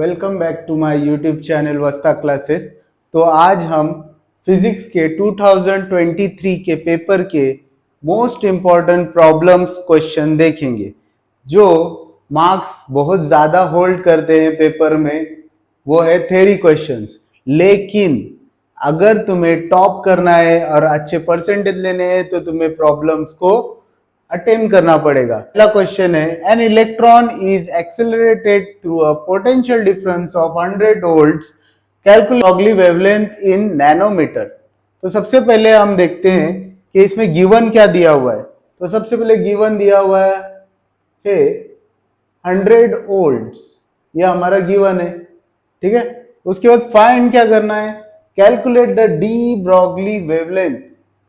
Welcome back to my YouTube channel Vasta classes. तो आज हम फिजिक्स के 2023 के पेपर के मोस्ट इम्पॉर्टेंट प्रॉब्लम्स क्वेश्चन देखेंगे जो मार्क्स बहुत ज़्यादा होल्ड करते हैं पेपर में। वो है थ्योरी क्वेश्चंस, लेकिन अगर तुम्हें टॉप करना है और अच्छे परसेंटेज लेने हैं तो तुम्हें प्रॉब्लम्स को अटेम्प्ट करना पड़ेगा। पहला क्वेश्चन है, an electron is accelerated through a potential difference of 100 volts, calculate Broglie wavelength in nanometre. तो सबसे पहले हम देखते हैं कि इसमें गिवन क्या दिया हुआ है। तो सबसे पहले गिवन दिया हुआ है 100 वोल्ट्स, ये हमारा गिवन है, ठीक है। उसके बाद फाइंड क्या करना है, calculate the D Broglie wavelength,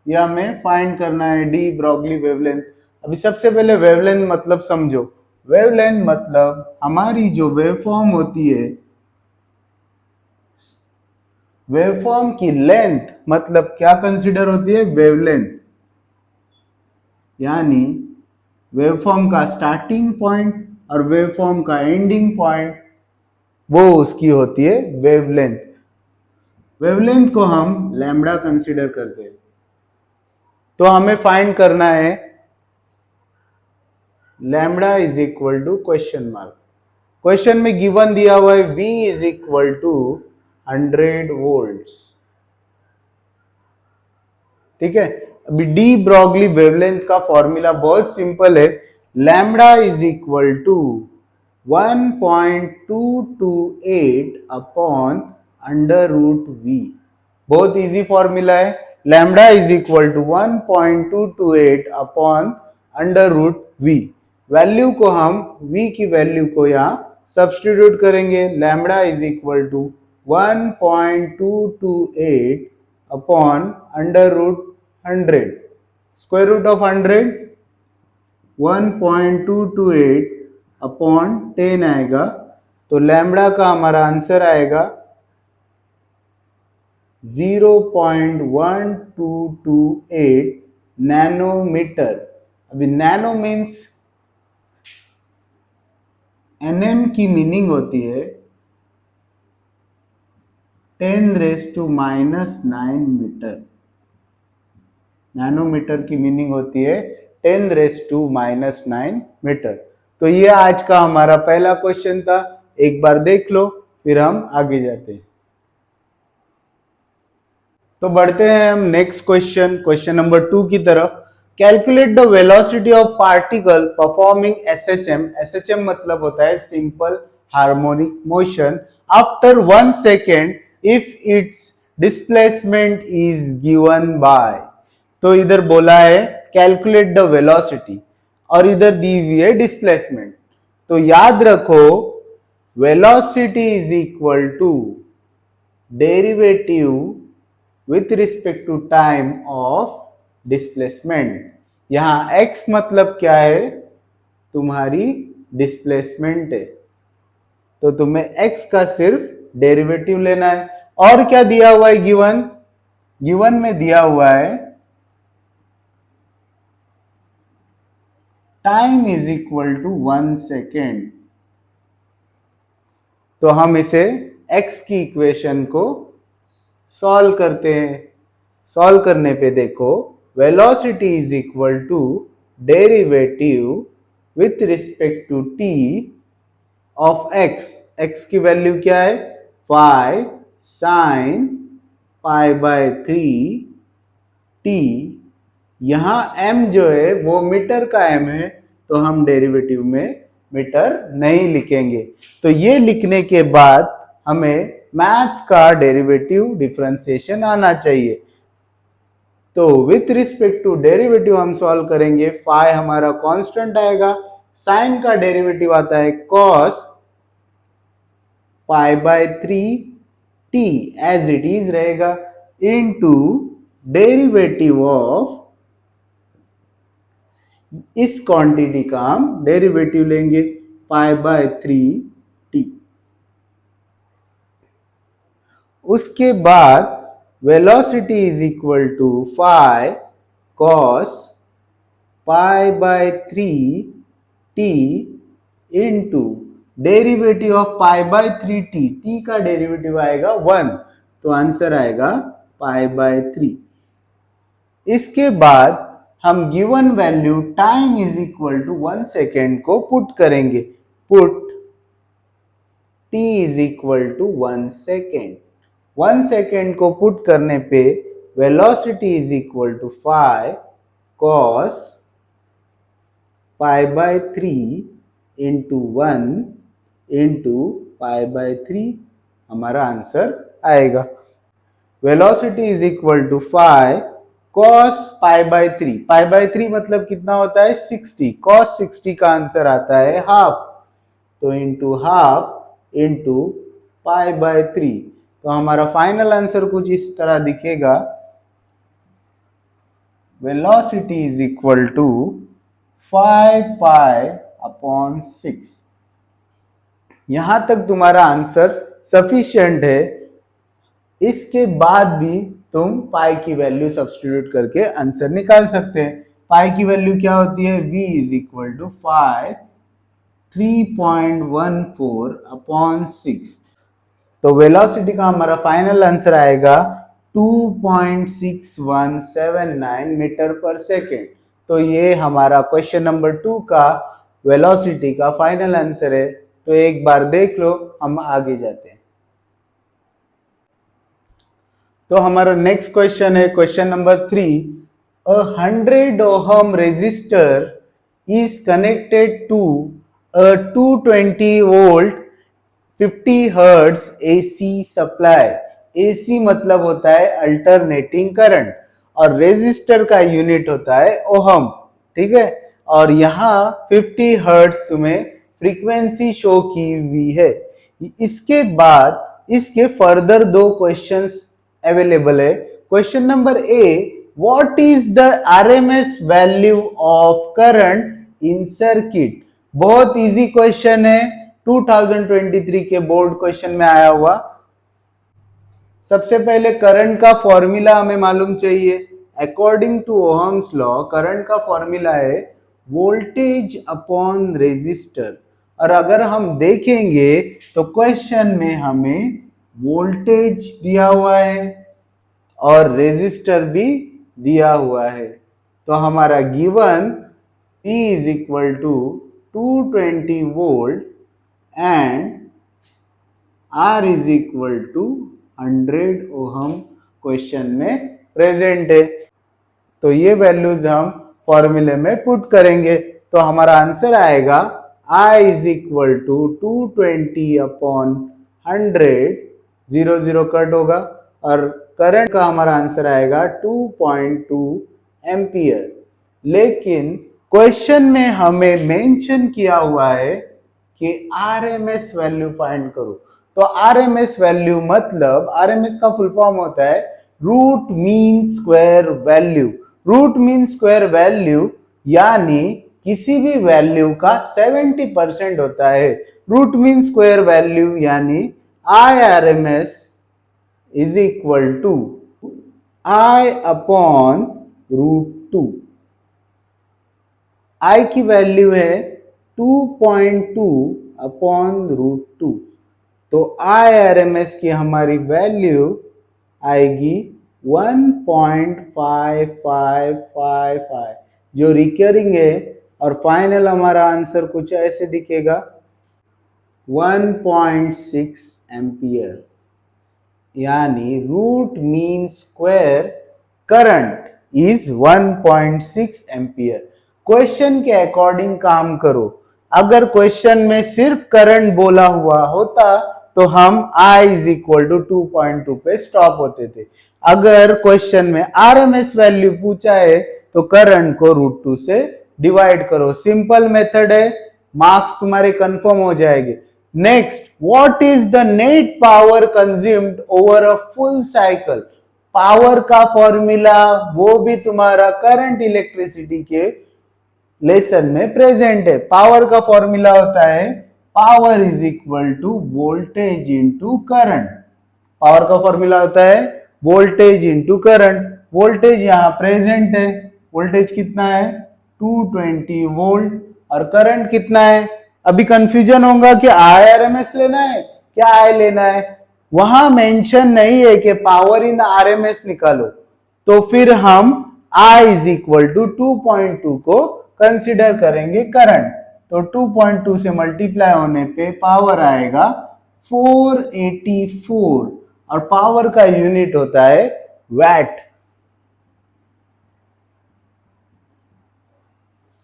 ये हमें फाइंड करना है डी ब्रॉगली वेवलेंथ। अभी सबसे पहले वेवलेंथ मतलब समझो। वेवलेंथ मतलब हमारी जो वेवफॉर्म होती है, वेवफॉर्म की लेंथ मतलब क्या कंसीडर होती है, वेवलेंथ। यानी वेवफॉर्म का स्टार्टिंग पॉइंट और वेवफॉर्म का एंडिंग पॉइंट, वो उसकी होती है वेवलेंथ। वेवलेंथ को हम लैम्बडा कंसीडर करते हैं। तो हमें फाइंड करना है lambda is equal to question mark. Question में गिवन दिया हुआ है V is equal to 100 volts, ठीक है। अभी डी ब्रॉगली वेवलेंथ का फॉर्मूला बहुत सिंपल है, lambda is equal to 1.228 upon under root V। बहुत इजी फॉर्मूला है, lambda is equal to 1.228 upon under root V। Value को हम V की वैल्यू को यहाँ सब्स्टिट्यूट करेंगे, lambda is equal to 1.228 upon under root 100, square root of 100 1.228 upon 10 आएगा। तो लैम्बडा का हमारा आंसर आएगा 0.1228 नैनोमीटर। अभी नैनो मीन्स एनएम की मीनिंग होती है 10⁻⁹ मीटर। नैनोमीटर की मीनिंग होती है 10⁻⁹ मीटर। तो ये आज का हमारा पहला क्वेश्चन था, एक बार देख लो फिर हम आगे जाते हैं। तो बढ़ते हैं हम नेक्स्ट क्वेश्चन, क्वेश्चन नंबर 2 की तरफ। Calculate the velocity of particle performing SHM. SHM मतलब होता है simple harmonic motion after 1 second if it's displacement is given by. तो इधर बोला है कैलकुलेट द वेलोसिटी और इधर दी हुई है डिस्प्लेसमेंट। तो याद रखो velocity is equal to derivative with respect to time of displacement. यहां x मतलब क्या है, तुम्हारी डिस्प्लेसमेंट है, तो तुम्हें x का सिर्फ डेरिवेटिव लेना है। और क्या दिया हुआ है गिवन, गिवन में दिया हुआ है time is equal to 1 second. तो हम इसे x की इक्वेशन को सॉल्व करते हैं। सॉल्व करने पे देखो velocity is equal to derivative with respect to t of x। x की वैल्यू क्या है, 5 sin π/3 t। यहां m जो है वो मीटर का m है, तो हम डेरिवेटिव में मीटर नहीं लिखेंगे। तो ये लिखने के बाद हमें मैथ्स का डेरिवेटिव डिफरेंशिएशन आना चाहिए। तो विथ रिस्पेक्ट टू डेरिवेटिव हम सॉल्व करेंगे, फाई हमारा कांस्टेंट आएगा, साइन का डेरिवेटिव आता है cos π/3 t as it is रहेगा इनटू डेरिवेटिव ऑफ, इस क्वांटिटी का हम डेरिवेटिव लेंगे π/3 t। उसके बाद velocity is equal to 5 cos π/3 t into derivative of π/3t, t का डेरिवेटिव आएगा 1, तो आंसर आएगा π/3। इसके बाद हम given value time is equal to 1 second को पुट करेंगे। Put t is equal to 1 second. 1 second को पुट करने पे velocity is equal to 5 cos π/3 into 1 into π/3 हमारा आंसर आएगा। Velocity is equal to 5 cos π/3। π/3 मतलब कितना होता है 60, cos 60 का आंसर आता है हाफ, तो इंटू हाफ इंटू π/3। तो हमारा फाइनल आंसर कुछ इस तरह दिखेगा, वेलोसिटी इज इक्वल टू 5π/6। यहां तक तुम्हारा आंसर सफिशिएंट है। इसके बाद भी तुम पाई की वैल्यू सब्स्टिट्यूट करके आंसर निकाल सकते हैं। पाई की वैल्यू क्या होती है, v इज इक्वल टू 3.14/6। तो वेलोसिटी का हमारा फाइनल आंसर आएगा 2.6179 मीटर पर सेकेंड। तो ये हमारा क्वेश्चन नंबर 2 का वेलोसिटी का फाइनल आंसर है। तो एक बार देख लो, हम आगे जाते हैं। तो हमारा नेक्स्ट क्वेश्चन है question number 3। 100 ohm resistor is connected to a 220 volt 50 hertz AC supply। AC मतलब होता है अल्टरनेटिंग करंट और रेजिस्टर का यूनिट होता है ओहम, ठीक है। और यहाँ 50 हर्ट्ज तुम्हें फ्रीक्वेंसी शो की हुई है। इसके बाद इसके फर्दर दो क्वेश्चंस अवेलेबल है। Question number A, what is the RMS value of current in circuit. बहुत इजी क्वेश्चन है, 2023 के बोर्ड क्वेश्चन में आया हुआ। सबसे पहले करंट का फॉर्मूला हमें मालूम चाहिए। According to Ohm's law current का फॉर्मूला है वोल्टेज अपॉन रेजिस्टर। और अगर हम देखेंगे तो क्वेश्चन में हमें वोल्टेज दिया हुआ है और रेजिस्टर भी दिया हुआ है। तो हमारा given P is equal to 220 volt and R is equal to 100 ohm question में प्रेजेंट है। तो ये वैल्यूज हम फॉर्मूले में पुट करेंगे। तो हमारा आंसर आएगा I is equal to 220 upon 100, 0 cut होगा और करंट का हमारा आंसर आएगा 2.2 एम्पियर। लेकिन क्वेश्चन में हमें मेंशन किया हुआ है कि आरएमएस वैल्यू फाइंड करो। तो आरएमएस वैल्यू मतलब आरएमएस का फुल फॉर्म होता है root mean square value. Root mean square value यानी किसी भी वैल्यू का 70% होता है। रूट मीन स्क्वायर वैल्यू यानी IRMS is equal to I upon √2। I की वैल्यू है 2.2 अपॉन √2। तो IRMS की हमारी वैल्यू आएगी 1.5555 जो रिकरिंग है। और फाइनल हमारा आंसर कुछ ऐसे दिखेगा 1.6 एम्पियर। यानी root mean square current is 1.6 ampere. Question के अकॉर्डिंग काम करो। अगर क्वेश्चन में सिर्फ करंट बोला हुआ होता तो हम I इज इक्वल टू 2.2 पे स्टॉप होते थे। अगर क्वेश्चन में आरएमएस वैल्यू पूछा है तो करंट को √2 से डिवाइड करो। सिंपल मेथड है, मार्क्स तुम्हारे कंफर्म हो जाएंगे। Next, what is the net power consumed over a full cycle. Power का फॉर्मूला वो भी तुम्हारा करंट इलेक्ट्रिसिटी के लेसन में प्रेजेंट है। पावर का फॉर्मूला होता है power is equal to voltage into current. Power का फॉर्मूला होता है वोल्टेज इंटू करंट। वोल्टेज यहां प्रेजेंट है। वोल्टेज कितना है 220 वोल्ट और करंट कितना है अभी कंफ्यूजन होगा कि आरएमएस लेना है क्या आई लेना है, वहां मेंशन नहीं है कि पावर इन आरएमएस निकालो, तो फिर हम I इज इक्वल टू 2.2 को कंसिडर करेंगे करंट। तो 2.2 से मल्टीप्लाई होने पे पावर आएगा 484 और पावर का यूनिट होता है वैट।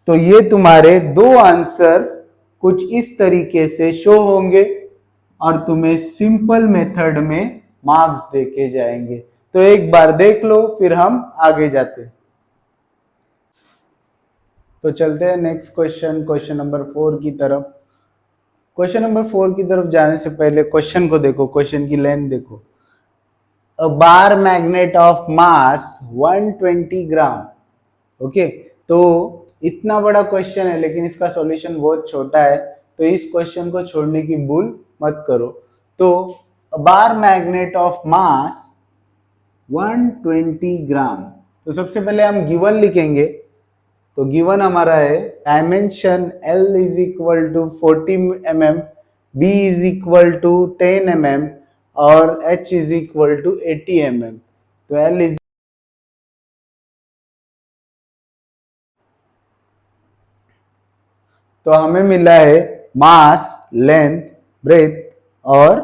तो ये तुम्हारे दो आंसर कुछ इस तरीके से शो होंगे और तुम्हें सिंपल मेथड में मार्क्स देके जाएंगे। तो एक बार देख लो फिर हम आगे जाते हैं। तो चलते हैं नेक्स्ट क्वेश्चन, क्वेश्चन नंबर 4 की तरफ। क्वेश्चन नंबर 4 की तरफ जाने से पहले क्वेश्चन को देखो, क्वेश्चन की लेंथ देखो। A bar magnet of mass 120 gram. Okay, तो इतना बड़ा क्वेश्चन है लेकिन इसका सॉल्यूशन बहुत छोटा है, तो इस क्वेश्चन को छोड़ने की भूल मत करो। तो बार मैग्नेट ऑफ मास 120 ग्राम, तो सबसे पहले हम गिवन लिखेंगे। तो गिवन हमारा है dimension L is equal to 40 mm, B is equal to 10 mm और H is equal to 80 mm। तो L इज, तो हमें मिला है मास, लेंथ, ब्रेथ और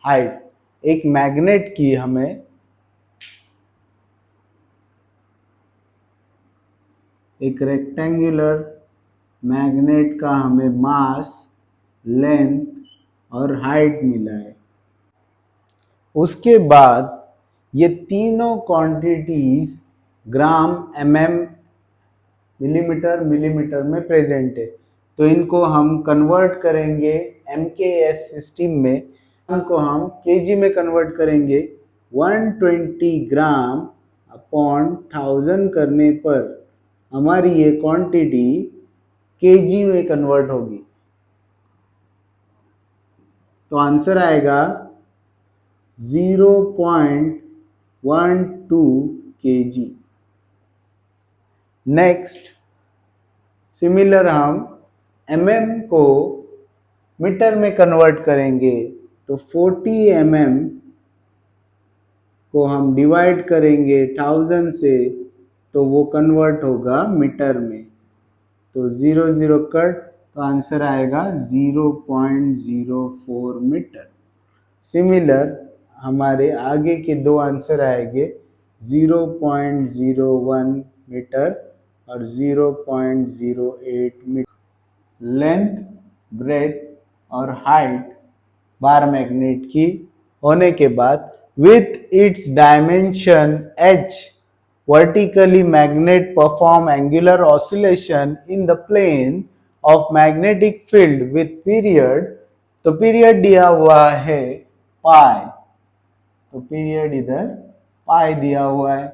हाइट। एक मैग्नेट की हमें एक रेक्टेंगुलर मैग्नेट का हमें मास, लेंथ और हाइट मिला है। उसके बाद ये तीनों क्वांटिटीज ग्राम, mm, मिलीमीटर, मिलीमीटर में प्रेजेंट है। तो इनको हम कन्वर्ट करेंगे MKS सिस्टम में, इनको हम केजी में कन्वर्ट करेंगे। 120 ग्राम अपॉन 1000 करने पर हमारी ये क्वांटिटी केजी में कन्वर्ट होगी। तो आंसर आएगा 0.12 kg। नेक्स्ट, सिमिलर हम mm को मीटर में कन्वर्ट करेंगे। तो 40 mm को हम डिवाइड करेंगे 1000 से, तो वो कन्वर्ट होगा मीटर में। तो 0 0 कट, तो आंसर आएगा 0.04 मीटर। सिमिलर हमारे आगे के दो आंसर आएंगे 0.01 मीटर और 0.08 मीटर। लेंथ, ब्रेथ और हाइट बार मैग्नेट की होने के बाद with its dimension h, vertically magnet perform angular oscillation in the plane of magnetic field with period। तो पीरियड दिया हुआ है पाई, तो पीरियड इधर पाई दिया हुआ है,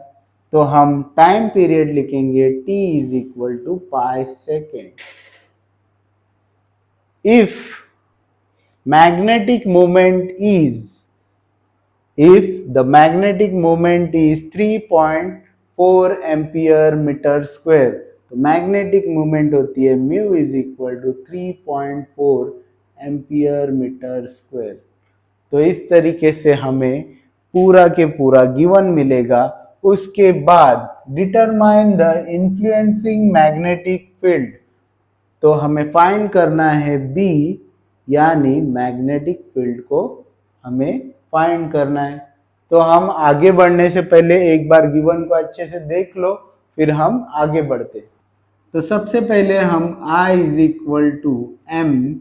तो हम टाइम पीरियड लिखेंगे t is equal to pi second. If magnetic moment is, if the magnetic moment is 3.4 ampere metre square, तो मैग्नेटिक मोमेंट होती है mu is equal to 3.4 ampere metre square. तो इस तरीके से हमें पूरा के पूरा गिवन मिलेगा। उसके बाद determine the influencing magnetic field, तो हमें फाइंड करना है B, यानी मैग्नेटिक फील्ड को हमें फाइंड करना है। तो हम आगे बढ़ने से पहले एक बार गिवन को अच्छे से देख लो, फिर हम आगे बढ़ते। तो सबसे पहले हम I is equal to M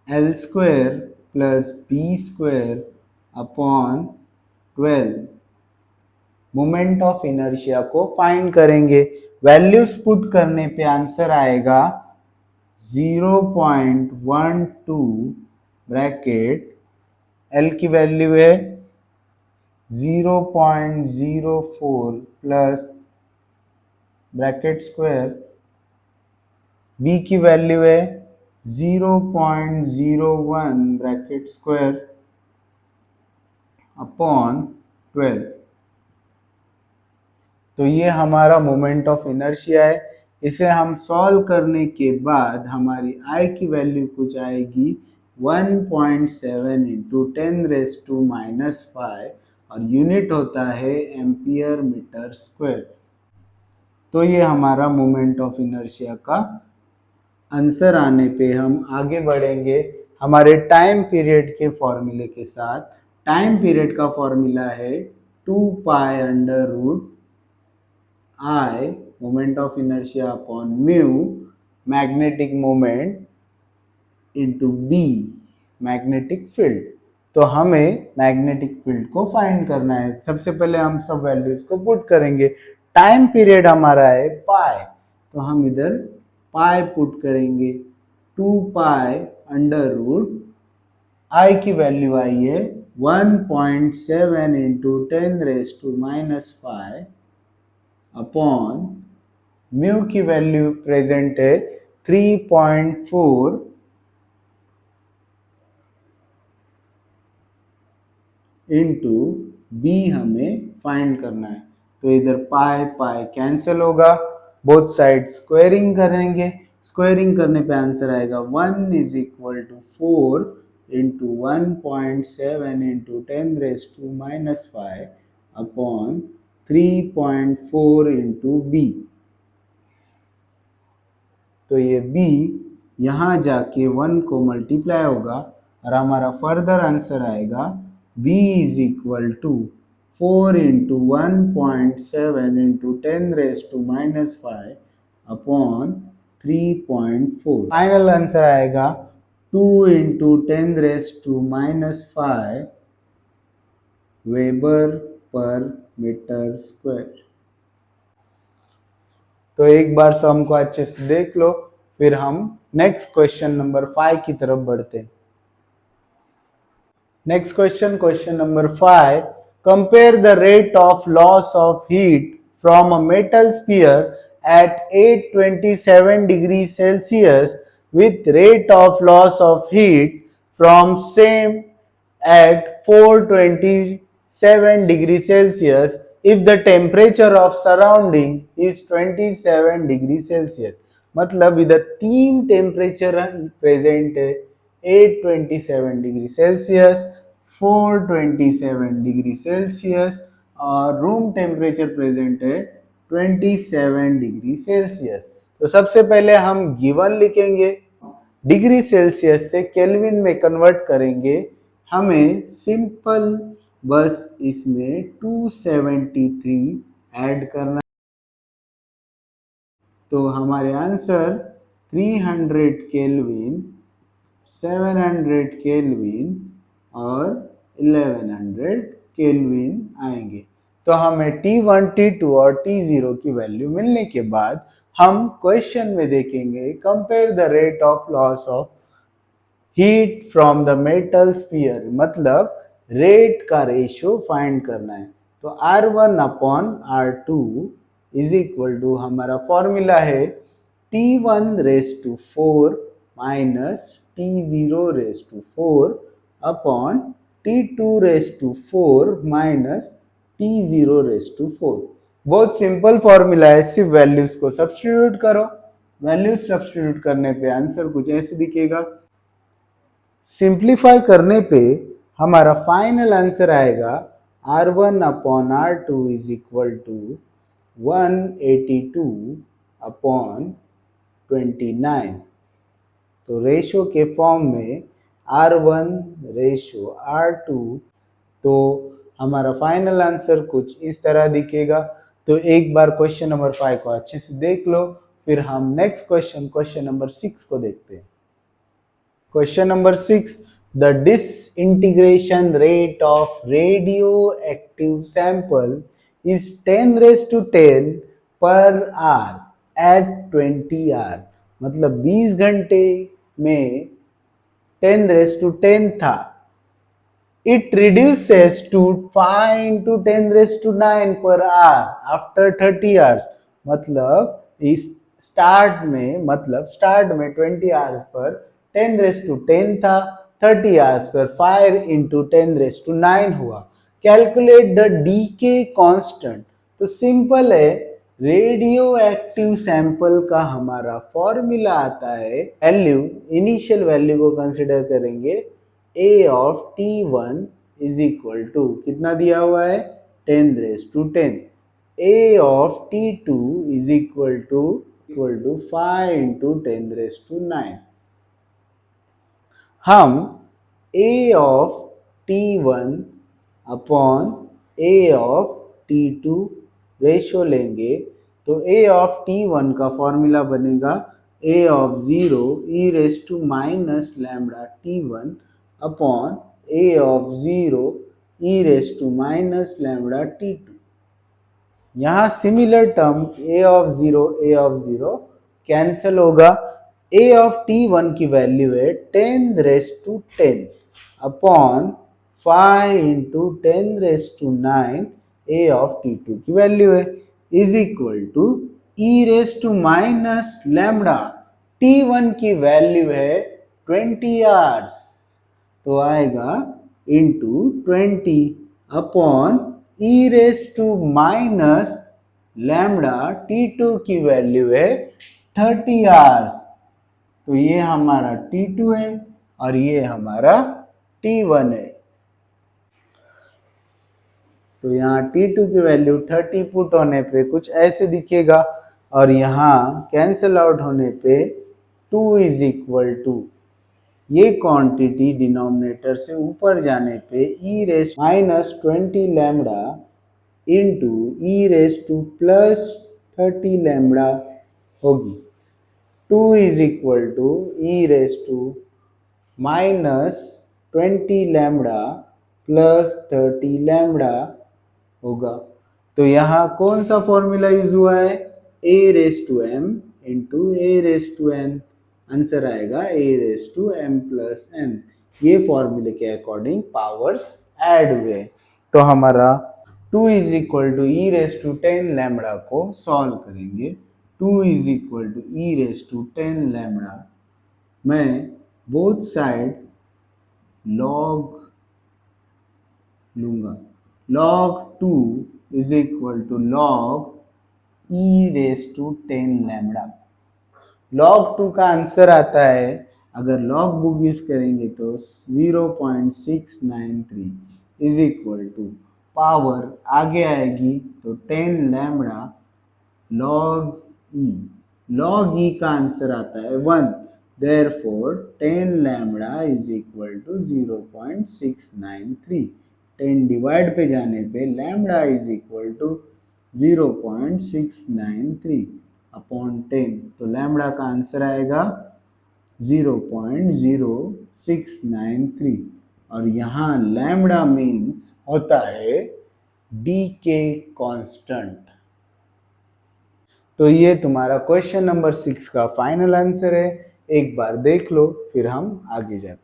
L square plus B square upon 12 moment of inertia को फाइंड करेंगे। वैल्यूज पुट करने पे आंसर आएगा 0.12 ब्रैकेट, L की वैल्यू है 0.04 प्लस ब्रैकेट स्क्वायर, B की वैल्यू है 0.01 ब्रैकेट स्क्वायर अपॉन 12। तो ये हमारा मोमेंट ऑफ इनर्शिया है। इसे हम सॉल्व करने के बाद हमारी आई की वैल्यू कुछ आएगी 1.7 इंटू 10⁻⁻5 और यूनिट होता है एम्पियर मीटर स्क्वायर। तो ये हमारा मोमेंट ऑफ इनर्शिया का आंसर आने पे हम आगे बढ़ेंगे हमारे टाइम पीरियड के फॉर्मूले के साथ। टाइम पीरियड का फॉर्मूला है 2 pi under root I moment of inertia upon mu magnetic moment into B magnetic field. तो हमें मैग्नेटिक फील्ड को फाइंड करना है। सबसे पहले हम सब वैल्यूज को पुट करेंगे। टाइम पीरियड हमारा है पाई, तो हम इधर पाई पुट करेंगे। 2 पाई अंडर रूट आई की वैल्यू आई है 1.7 इंटू 10⁻⁻5 अपॉन म्यू की वैल्यू प्रेजेंट है 3.4 इंटू बी हमें फाइंड करना है। तो इधर पाई पाई कैंसिल होगा, बोथ साइड स्क्वायरिंग करेंगे। स्क्वायरिंग करने पे आंसर आएगा 1 is equal to 4 into 1.7 into 10⁻⁻5 upon 3.4 into B. तो ये b यहाँ जाके 1 को मल्टीप्लाई होगा और हमारा फर्दर आंसर आएगा b is equal to 4 into 1.7 into 10⁻⁻5 upon 3.4। Final answer आएगा 2 इंटू 10⁻⁻5 वेबर पर मीटर स्क्वायर। तो एक बार सम को अच्छे से देख लो, फिर हम नेक्स्ट क्वेश्चन नंबर 5 की तरफ बढ़ते हैं। Next question number 5, compare the rate of loss of heat from a metal sphere at 827 degree Celsius with rate of loss of heat from same at 427 degree Celsius if the temperature of surrounding is 27 degree Celsius। मतलब इधर तीन temperature present है, 827 degree Celsius, 427 degree Celsius और room temperature present है 27 degree Celsius. तो सबसे पहले हम गिवन लिखेंगे, डिग्री सेल्सियस से केल्विन में कन्वर्ट करेंगे। हमें सिंपल बस इसमें 273 ऐड करना। तो हमारे आंसर 300 केल्विन, 700 केल्विन और 1100 केल्विन आएंगे। तो हमें T1, T2 और T0 की वैल्यू मिलने के बाद हम क्वेश्चन में देखेंगे compare the rate of loss of heat from the metal sphere, मतलब रेट का रेशियो फाइंड करना है। तो R1 upon R2 is equal to, हमारा फॉर्मूला है T1 raise to 4 minus T0 raise to 4 upon T2 raise to 4 minus T0 raise to 4। बहुत simple formula है, सिर्फ वैल्यूज को सब्स्टिट्यूट करो। वैल्यूज सब्स्टिट्यूट करने पे आंसर कुछ ऐसे दिखेगा। सिंप्लीफाई करने पे हमारा फाइनल आंसर आएगा R1 upon R2 is equal to 182 upon 29। तो रेशो के फॉर्म में R1 रेशो R2, तो हमारा फाइनल आंसर कुछ इस तरह दिखेगा। तो एक बार क्वेश्चन नंबर 5 को अच्छे से देख लो, फिर हम नेक्स्ट क्वेश्चन नंबर 6 को देखते हैं। Question number 6, the disintegration rate of radioactive sample is 10 raised to 10 per hour at 20 hour। मतलब 20 घंटे में 10 raised to 10 था, it reduces to 5 into 10 raised to 9 per hour after 30 hours। मतलब इस स्टार्ट में 20 आवर्स पर 10 रेस टू 10 था, 30 hours per 5 into 10 race to 9 हुआ। Calculate the decay constant. तो सिंपल है, रेडियो एक्टिव सैंपल का हमारा फॉर्मूला आता है, वैल्यू इनिशियल वैल्यू को कंसिडर करेंगे, A of T1 is equal to कितना दिया हुआ है 10⁻10, A of T2 is equal to 5 into 10⁻9। हम A of T1 upon A of T2 ratio लेंगे तो ए ऑफ T1 का फॉर्मूला बनेगा A of 0 e raise to minus lambda T1 upon A of 0 e raise to minus lambda T2। यहाँ similar term A of 0 cancel होगा। A of T1 की value है 10⁻10 upon 5 into 10⁻9 A of T2 की value है is equal to e raise to minus lambda T1 की value है 20 hours, तो आएगा into 20 upon e raise to minus lambda T2 की वैल्यू है 30 आवर्स, तो ये हमारा T2 है और ये हमारा T1 है। तो यहाँ T2 की वैल्यू 30 पुट होने पे कुछ ऐसे दिखेगा और यहाँ कैंसिल आउट होने पे 2 इज इक्वल टू ये क्वांटिटी डिनोमिनेटर से ऊपर जाने पे e raise minus 20 lambda into e raise to plus 30 lambda होगी। 2 is equal to e raise to minus 20 lambda plus 30 lambda होगा। तो यहाँ कौन सा फॉर्मूला यूज हुआ है, a raise to m into a raise to n, answer आएगा a raise to m plus n. ये फॉर्मूले के अकॉर्डिंग पावर्स ऐड हुए। तो हमारा 2 is equal to e raise to 10 lambda को सॉल्व करेंगे। 2 is equal to e raise to 10 lambda, मैं बोथ साइड लॉग लूंगा। log 2 is equal to log e raise to 10 lambda. log 2 का answer आता है, अगर log बुक यूज करेंगे तो 0.693 इज इक्वल टू पावर आगे आएगी तो 10 lambda log e. log e का आंसर आता है 1, therefore 10 लैम्बडा इज इक्वल टू 0.693। 10 डिवाइड पे जाने पे lambda is equal to 0.693 upon 10, तो लैम्बडा का आंसर आएगा 0.0693 और यहाँ लैम्बडा मीन्स होता है डीके कांस्टेंट। तो ये तुम्हारा क्वेश्चन नंबर 6 का फाइनल आंसर है। एक बार देख लो फिर हम आगे जाते हैं।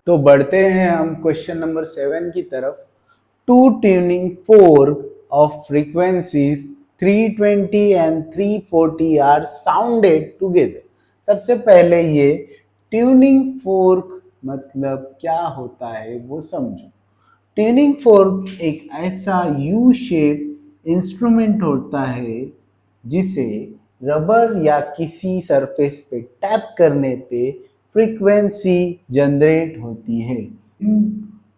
तो बढ़ते हैं हम क्वेश्चन नंबर 7 की तरफ। Two tuning fork of frequencies 320 and 340 are sounded together. सबसे पहले ये ट्यूनिंग फोर्क मतलब क्या होता है वो समझो। ट्यूनिंग फोर्क एक ऐसा यू शेप इंस्ट्रूमेंट होता है जिसे रबर या किसी सरफेस पे टैप करने पे फ्रीक्वेंसी जनरेट होती है।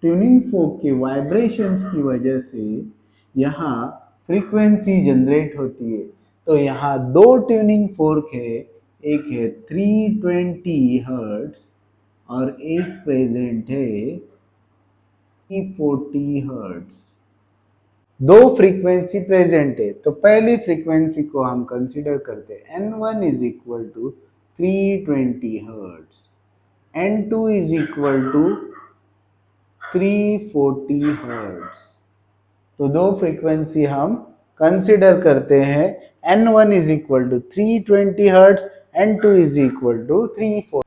ट्यूनिंग फोर्क के वाइब्रेशंस की वजह से यहाँ फ्रीक्वेंसी जनरेट होती है। तो यहाँ दो ट्यूनिंग फोर्क है, एक है 320 हर्ट्ज और एक प्रेजेंट है 340 हर्ट्ज। दो फ्रीक्वेंसी प्रेजेंट है, तो पहली फ्रीक्वेंसी को हम कंसीडर करते हैं N1 is equal to 320 hertz, N2 is equal to 340 hertz. तो दो फ्रीक्वेंसी हम कंसीडर करते हैं, N1 is equal to 320 hertz, N2 is equal to 340।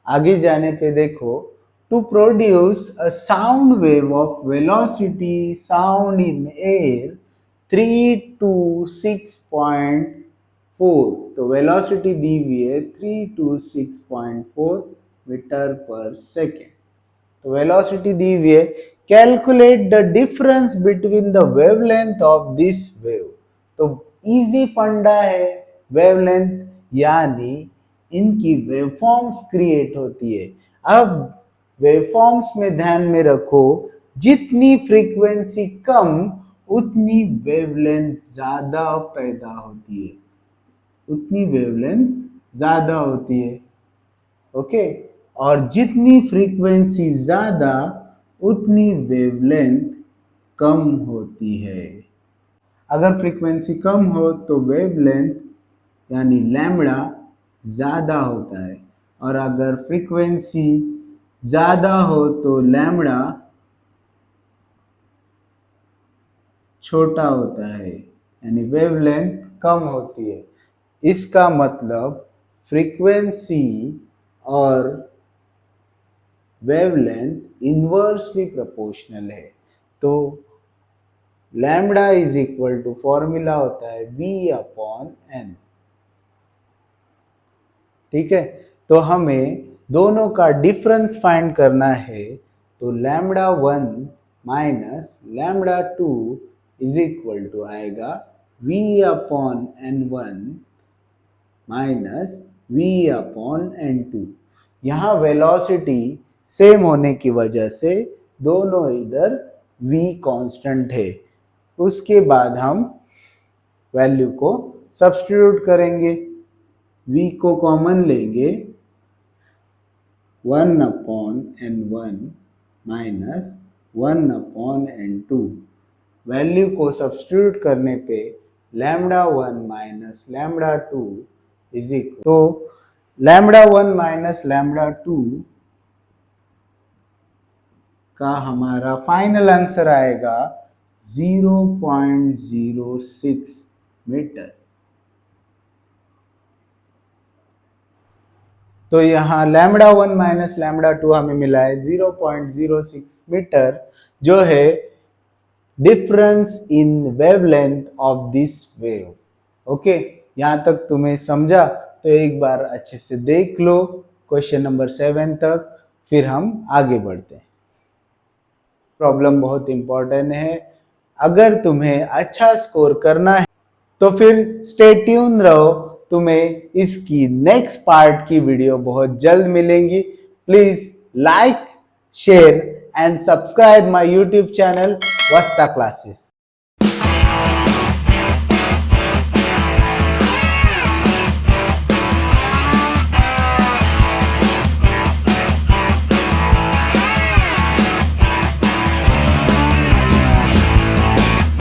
आगे जाने पे देखो, to produce a sound wave of velocity sound in air 3 to 6.4, तो वेलोसिटी दी हुई है 3 to 6.4 मीटर पर सेकेंड। तो वेलोसिटी दी हुई है, calculate the difference between the wavelength of this wave. तो इजी फंडा है वेवलेंथ, यानी इनकी वेवफॉर्म्स क्रिएट होती है। अब वेवफॉर्म्स में ध्यान में रखो, जितनी फ्रीक्वेंसी कम उतनी वेवलेंथ ज्यादा पैदा होती है, उतनी वेवलेंथ ज्यादा होती है। ओके, और जितनी फ्रीक्वेंसी ज्यादा उतनी वेवलेंथ कम होती है। अगर फ्रीक्वेंसी कम हो तो वेवलेंथ यानी लैम्बडा ज्यादा होता है, और अगर फ्रीक्वेंसी ज्यादा हो तो लैम्बडा छोटा होता है, यानी वेवलेंथ कम होती है। इसका मतलब फ्रीक्वेंसी और वेवलेंथ इनवर्सली प्रोपोर्शनल है। तो lambda is equal to formula होता है V अपॉन N। ठीक है, तो हमें दोनों का डिफरेंस फाइंड करना है। तो lambda 1 minus lambda 2 is equal to आएगा V upon N1 minus V upon N2। यहाँ वेलोसिटी सेम होने की वजह से दोनों इधर V कांस्टेंट है। उसके बाद हम वैल्यू को सब्स्टिट्यूट करेंगे, V को कॉमन लेंगे, 1 upon N1 minus 1 upon N2। Value को सब्स्टिट्यूट करने पे lambda 1 minus lambda 2 is equal, तो लैम्बडा 1 माइनस लैम्बडा 2 का हमारा फाइनल आंसर आएगा 0.06 मीटर। तो यहाँ लैम्बडा 1 माइनस लैम्बडा 2 हमें मिला है 0.06 मीटर, जो है difference in wavelength of this wave. Okay, यहाँ तक तुम्हें समझा? तो एक बार अच्छे से देख लो क्वेश्चन नंबर 7 तक, फिर हम आगे बढ़ते हैं। प्रॉब्लम बहुत इंपॉर्टेंट है, अगर तुम्हें अच्छा स्कोर करना है तो फिर स्टे ट्यून रहो, तुम्हें इसकी नेक्स्ट पार्ट की वीडियो बहुत जल्द मिलेंगी। Please like, share and subscribe my YouTube channel Vasta classes.